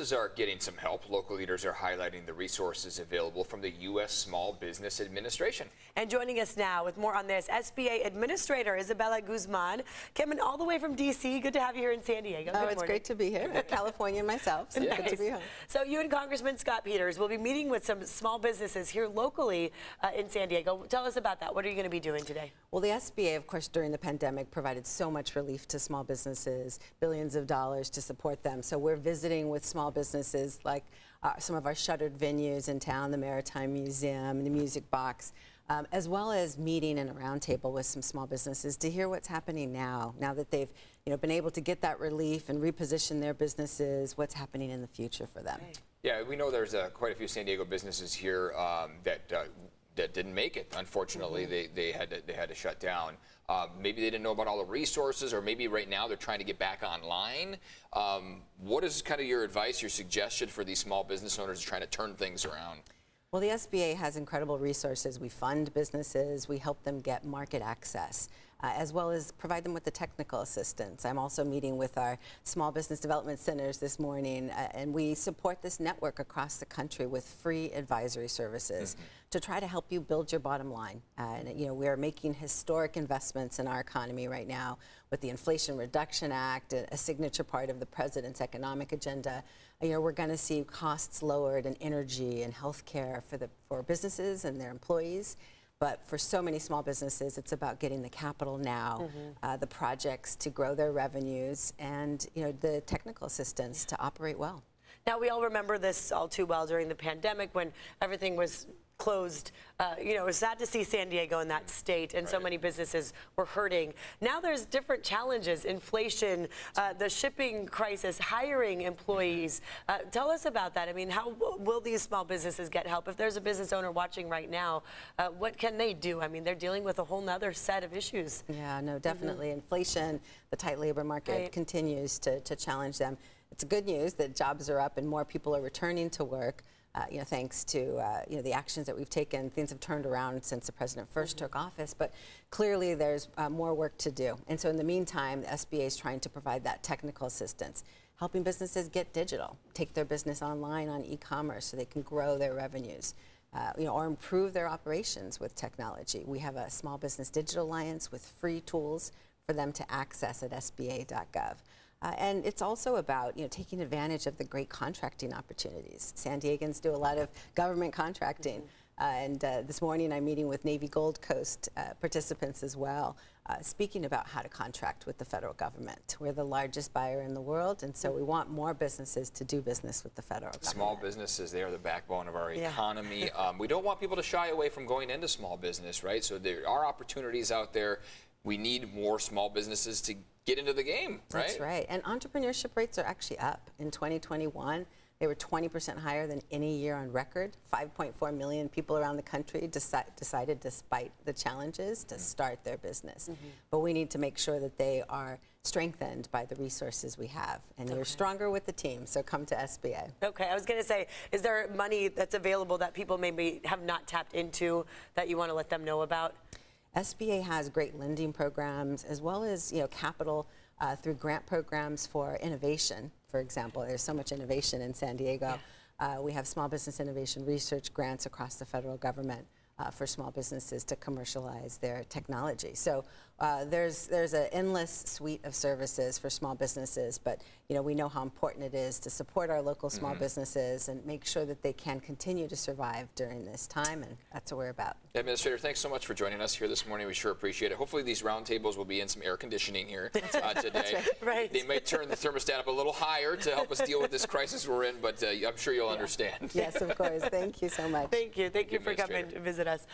Are getting some help. Local leaders are highlighting the resources available from the U.S. Small Business Administration. And joining us now with more on this, SBA Administrator Isabella Guzman, coming all the way from D.C. Good to have you here in San Diego. Oh, it's great to be here. I'm Californian myself, so good to be home. So you and Congressman Scott Peters will be meeting with some small businesses here locally in San Diego. Tell us about that. What are you going to be doing today? Well, the SBA, of course, during the pandemic provided so much relief to small businesses, billions of dollars to support them. So we're visiting with small businesses like some of our shuttered venues in town, the Maritime Museum and the Music Box, as well as meeting in a roundtable with some small businesses to hear what's happening now that they've been able to get that relief and reposition their businesses, what's happening in the future for them. Right. Yeah, we know there's quite a few San Diego businesses here that didn't make it. Unfortunately, they had to shut down. Maybe they didn't know about all the resources, or maybe right now they're trying to get back online. What is kind of your advice, your suggestion for these small business owners trying to turn things around? Well, the SBA has incredible resources. We fund businesses, we help them get market access, as well as provide them with the technical assistance. I'm also meeting with our small business development centers this morning, and we support this network across the country with free advisory services to try to help you build your bottom line. We are making historic investments in our economy right now with the Inflation Reduction Act, a signature part of the president's economic agenda. We're going to see costs lowered in energy and healthcare for businesses and their employees. But for so many small businesses, it's about getting the capital now, the projects to grow their revenues, and the technical assistance to operate well. Now, we all remember this all too well during the pandemic when everything was closed. It was sad to see San Diego in that state, and so many businesses were hurting. Now there's different challenges: inflation, the shipping crisis, hiring employees. Tell us about that. I mean, how will these small businesses get help? If there's a business owner watching right now, what can they do? I mean, they're dealing with a whole nother set of issues. Yeah, no, definitely. Inflation, the tight labor market continues to challenge them. It's good news that jobs are up and more people are returning to work. Thanks to the actions that we've taken. Things have turned around since the president first took office, but clearly there's more work to do. And so in the meantime, the SBA is trying to provide that technical assistance, helping businesses get digital, take their business online on e-commerce so they can grow their revenues, or improve their operations with technology. We have a Small Business Digital Alliance with free tools for them to access at sba.gov. And it's also about taking advantage of the great contracting opportunities. San Diegans do a lot of government contracting. And this morning I'm meeting with Navy Gold Coast participants as well, speaking about how to contract with the federal government. We're the largest buyer in the world, and so we want more businesses to do business with the federal government. Small businesses, they are the backbone of our economy. We don't want people to shy away from going into small business, right? So there are opportunities out there. We need more small businesses to get into the game, right? That's right. And entrepreneurship rates are actually up. In 2021, they were 20% higher than any year on record. 5.4 million people around the country decided, despite the challenges, to start their business. But we need to make sure that they are strengthened by the resources we have. And you're stronger with the team, so come to SBA. Okay, I was going to say, is there money that's available that people maybe have not tapped into that you want to let them know about? SBA has great lending programs, as well as capital through grant programs for innovation. For example, there's so much innovation in San Diego. We have small business innovation research grants across the federal government for small businesses to commercialize their technology. So there's an endless suite of services for small businesses, but we know how important it is to support our local small businesses and make sure that they can continue to survive during this time, and that's what we're about. Administrator, thanks so much for joining us here this morning. We sure appreciate it. Hopefully these roundtables will be in some air conditioning here today. Right. They may turn the thermostat up a little higher to help us deal with this crisis we're in, but I'm sure you'll understand. Yes, of course. Thank you so much. Thank you. Thank you for coming to visit us.